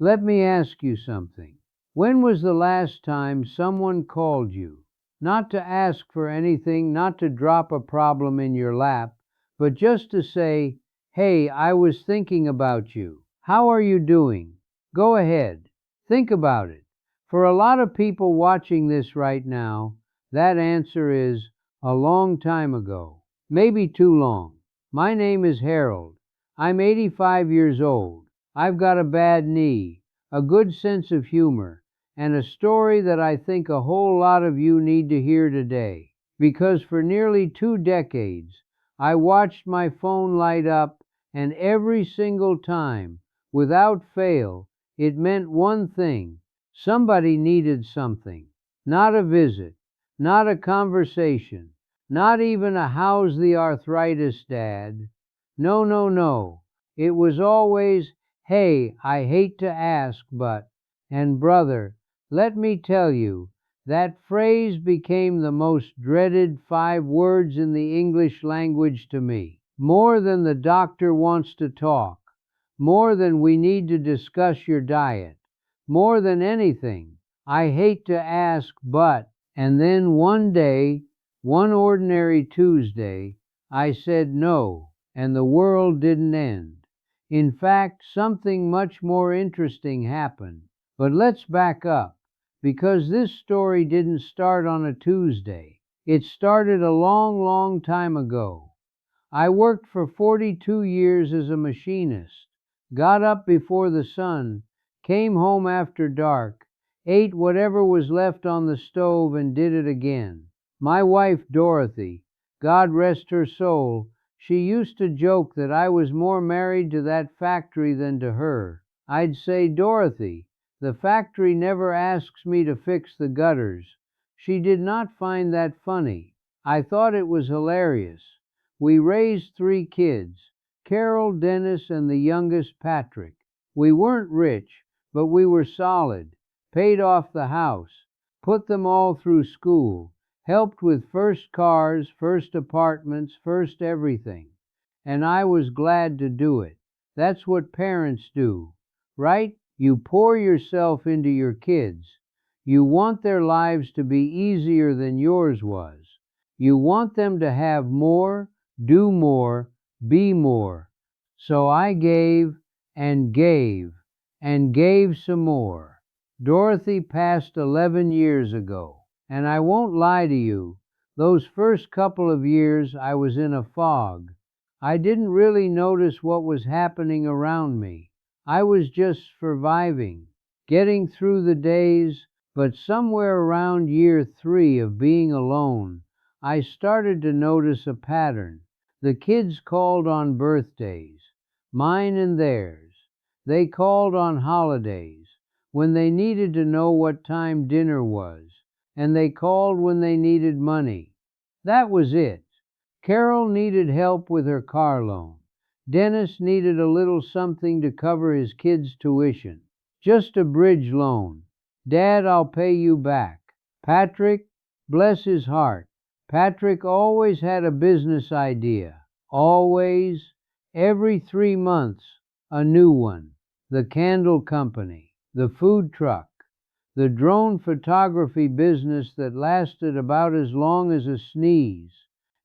Let me ask you something. When was the last time someone called you? Not to ask for anything, not to drop a problem in your lap, but just to say, "Hey, I was thinking about you. How are you doing?" Go ahead. Think about it. For a lot of people watching this right now, that answer is a long time ago. Maybe too long. My name is Harold. I'm 85 years old. I've got a bad knee, a good sense of humor, and a story that I think a whole lot of you need to hear today. Because for nearly 2 decades, I watched my phone light up, and every single time, without fail, it meant one thing. Somebody needed something. Not a visit, not a conversation, not even a "how's the arthritis, Dad?" No, no, no. It was always, "Hey, I hate to ask, but," and brother, let me tell you, that phrase became the most dreaded 5 words in the English language to me. More than "the doctor wants to talk," more than "we need to discuss your diet," more than anything, "I hate to ask, but," and then one day, one ordinary Tuesday, I said no, and the world didn't end. In fact, something much more interesting happened. But let's back up, because this story didn't start on a Tuesday. It started a long, long time ago. I worked for 42 years as a machinist, got up before the sun, came home after dark, ate whatever was left on the stove, and did it again. My wife, Dorothy, God rest her soul, she used to joke that I was more married to that factory than to her. I'd say, "Dorothy, the factory never asks me to fix the gutters." She did not find that funny. I thought it was hilarious. We raised 3 kids, Carol, Dennis, and the youngest, Patrick. We weren't rich, but we were solid, paid off the house, put them all through school, helped with first cars, first apartments, first everything. And I was glad to do it. That's what parents do, right? You pour yourself into your kids. You want their lives to be easier than yours was. You want them to have more, do more, be more. So I gave and gave and gave some more. Dorothy passed 11 years ago, and I won't lie to you, those first couple of years I was in a fog. I didn't really notice what was happening around me. I was just surviving, getting through the days, but somewhere around year 3 of being alone, I started to notice a pattern. The kids called on birthdays, mine and theirs. They called on holidays, when they needed to know what time dinner was, and they called when they needed money. That was it. Carol needed help with her car loan. Dennis needed a little something to cover his kids' tuition. Just a bridge loan. "Dad, I'll pay you back." Patrick, bless his heart, Patrick always had a business idea. Always. Every 3 months, a new one. The candle company, the food truck, the drone photography business that lasted about as long as a sneeze.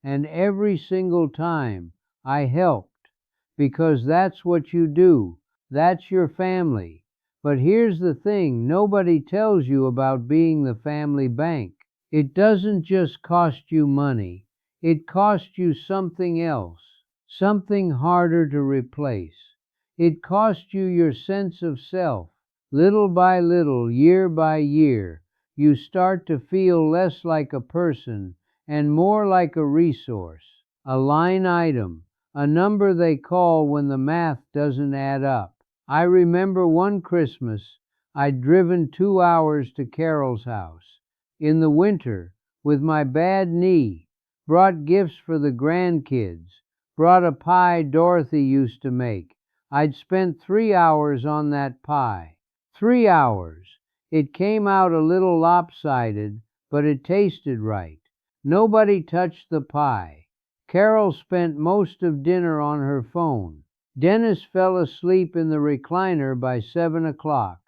And every single time, I helped. Because that's what you do. That's your family. But here's the thing nobody tells you about being the family bank. It doesn't just cost you money. It costs you something else, something harder to replace. It costs you your sense of self. Little by little, year by year, you start to feel less like a person and more like a resource, a line item, a number they call when the math doesn't add up. I remember one Christmas, I'd driven 2 hours to Carol's house in the winter with my bad knee, brought gifts for the grandkids, brought a pie Dorothy used to make. I'd spent 3 hours on that pie. 3 hours. It came out a little lopsided, but it tasted right. Nobody touched the pie. Carol spent most of dinner on her phone. Dennis fell asleep in the recliner by 7 o'clock.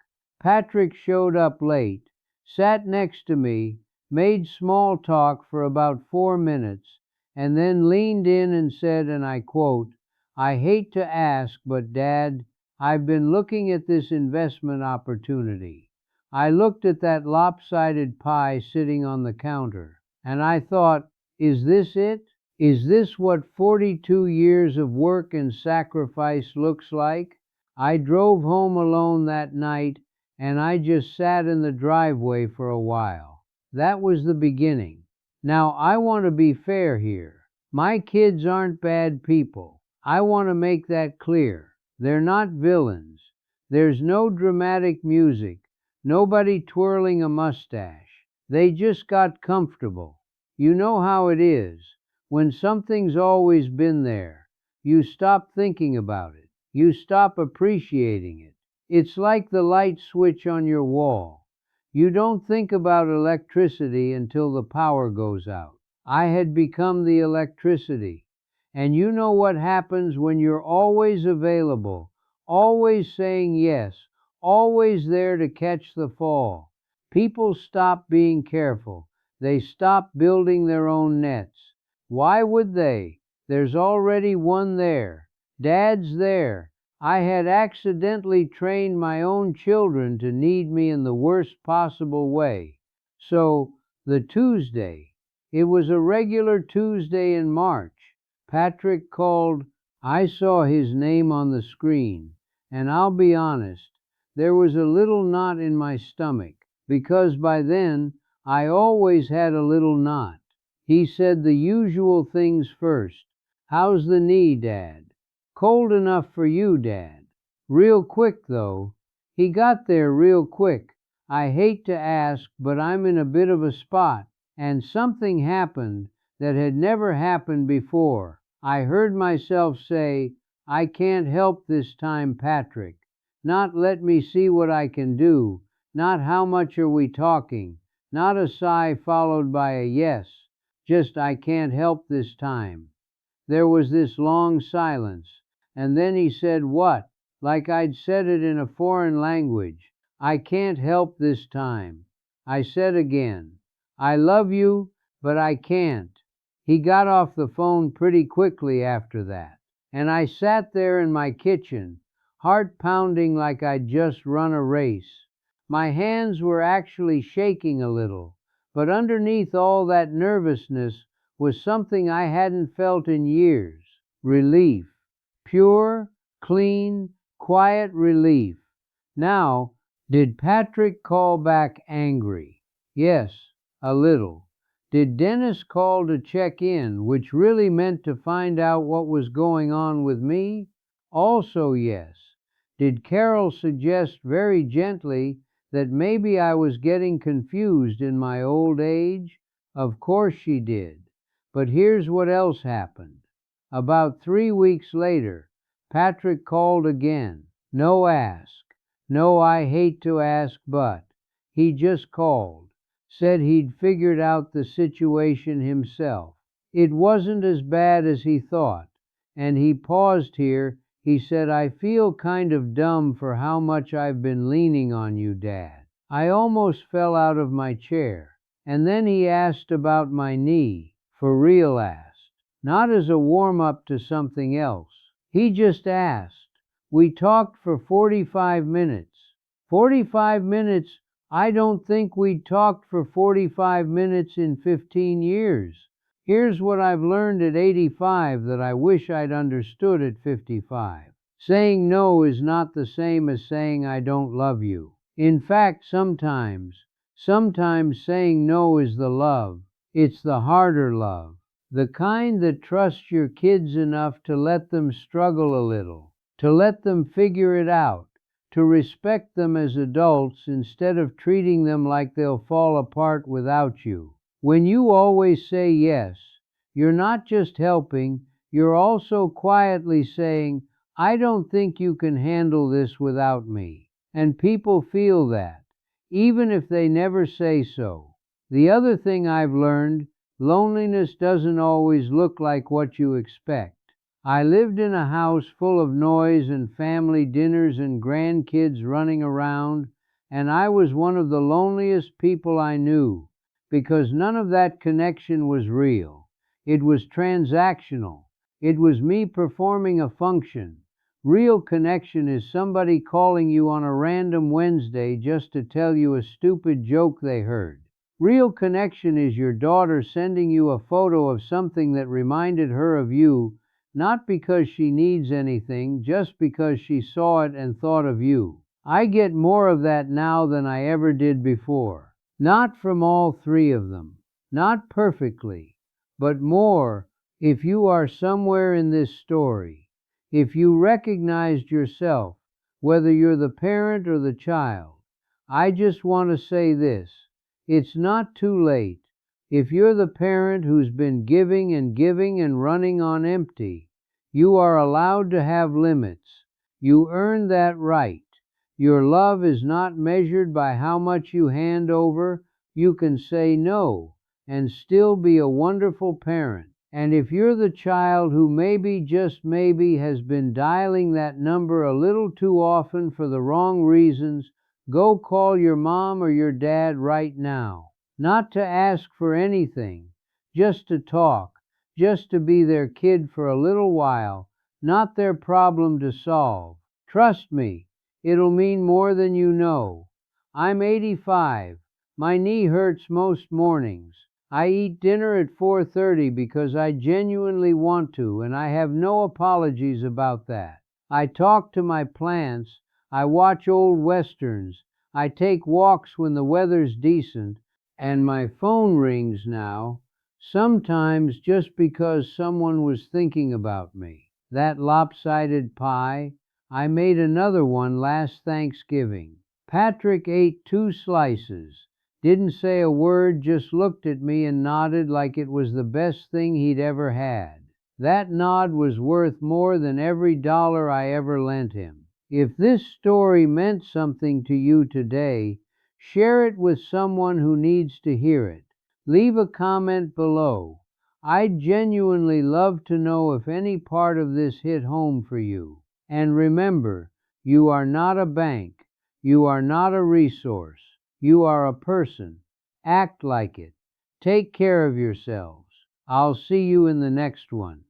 Patrick showed up late, sat next to me, made small talk for about 4 minutes, and then leaned in and said, and I quote, "I hate to ask, but Dad, I've been looking at this investment opportunity. I looked at that lopsided pie sitting on the counter, and I thought, is this it? Is this what 42 years of work and sacrifice looks like?" I drove home alone that night, and I just sat in the driveway for a while. That was the beginning. Now, I want to be fair here. My kids aren't bad people. I want to make that clear. They're not villains. There's no dramatic music, nobody twirling a mustache. They just got comfortable. You know how it is. When something's always been there, you stop thinking about it. You stop appreciating it. It's like the light switch on your wall. You don't think about electricity until the power goes out. I had become the electricity. And you know what happens when you're always available, always saying yes, always there to catch the fall. People stop being careful. They stop building their own nets. Why would they? There's already one there. Dad's there. I had accidentally trained my own children to need me in the worst possible way. So, the Tuesday. It was a regular Tuesday in March. Patrick called. I saw his name on the screen, and I'll be honest, there was a little knot in my stomach, because by then I always had a little knot. He said the usual things first. "How's the knee, Dad?" "Cold enough for you, Dad." Real quick, though. He got there real quick. I hate to ask, but I'm in a bit of a spot, and something happened that had never happened before. I heard myself say, "I can't help this time, Patrick." Not "let me see what I can do," not "how much are we talking," not a sigh followed by a yes. Just "I can't help this time." There was this long silence, and then he said "what?" like I'd said it in a foreign language. "I can't help this time." I said again, "I love you, but I can't." He got off the phone pretty quickly after that, and I sat there in my kitchen, heart pounding like I'd just run a race. My hands were actually shaking a little, but underneath all that nervousness was something I hadn't felt in years. Relief. Pure, clean, quiet relief. Now, did Patrick call back angry? Yes, a little. Did Dennis call to check in, which really meant to find out what was going on with me? Also yes. Did Carol suggest very gently that maybe I was getting confused in my old age? Of course she did. But here's what else happened. About 3 weeks later, Patrick called again. No ask. No, I hate to ask, but he just called. Said he'd figured out the situation himself. It wasn't as bad as he thought. And he paused here. He said, "I feel kind of dumb for how much I've been leaning on you, Dad." I almost fell out of my chair. And then he asked about my knee. For real asked. Not as a warm-up to something else. He just asked. We talked for 45 minutes. 45 minutes? I don't think we'd talked for 45 minutes in 15 years. Here's what I've learned at 85 that I wish I'd understood at 55. Saying no is not the same as saying I don't love you. In fact, sometimes saying no is the love. It's the harder love. The kind that trusts your kids enough to let them struggle a little, to let them figure it out, to respect them as adults instead of treating them like they'll fall apart without you. When you always say yes, you're not just helping, you're also quietly saying, "I don't think you can handle this without me." And people feel that, even if they never say so. The other thing I've learned, loneliness doesn't always look like what you expect. I lived in a house full of noise and family dinners and grandkids running around, and I was one of the loneliest people I knew because none of that connection was real. It was transactional. It was me performing a function. Real connection is somebody calling you on a random Wednesday just to tell you a stupid joke they heard. Real connection is your daughter sending you a photo of something that reminded her of you, not because she needs anything, just because she saw it and thought of you. I get more of that now than I ever did before. Not from all three of them, not perfectly, but more if you are somewhere in this story. If you recognized yourself, whether you're the parent or the child. I just want to say this. It's not too late. If you're the parent who's been giving and giving and running on empty, you are allowed to have limits. You earn that right. Your love is not measured by how much you hand over. You can say no and still be a wonderful parent. And if you're the child who maybe, just maybe, has been dialing that number a little too often for the wrong reasons, go call your mom or your dad right now. Not to ask for anything, just to talk, just to be their kid for a little while, not their problem to solve. Trust me, it'll mean more than you know. I'm 85. My knee hurts most mornings. I eat dinner at 4:30 because I genuinely want to, and I have no apologies about that. I talk to my plants. I watch old westerns. I take walks when the weather's decent, and my phone rings now, sometimes just because someone was thinking about me. That lopsided pie, I made another one last Thanksgiving. Patrick ate 2 slices, didn't say a word, just looked at me and nodded like it was the best thing he'd ever had. That nod was worth more than every dollar I ever lent him. If this story meant something to you today, share it with someone who needs to hear it. Leave a comment below. I'd genuinely love to know if any part of this hit home for you. And remember, you are not a bank. You are not a resource. You are a person. Act like it. Take care of yourselves. I'll see you in the next one.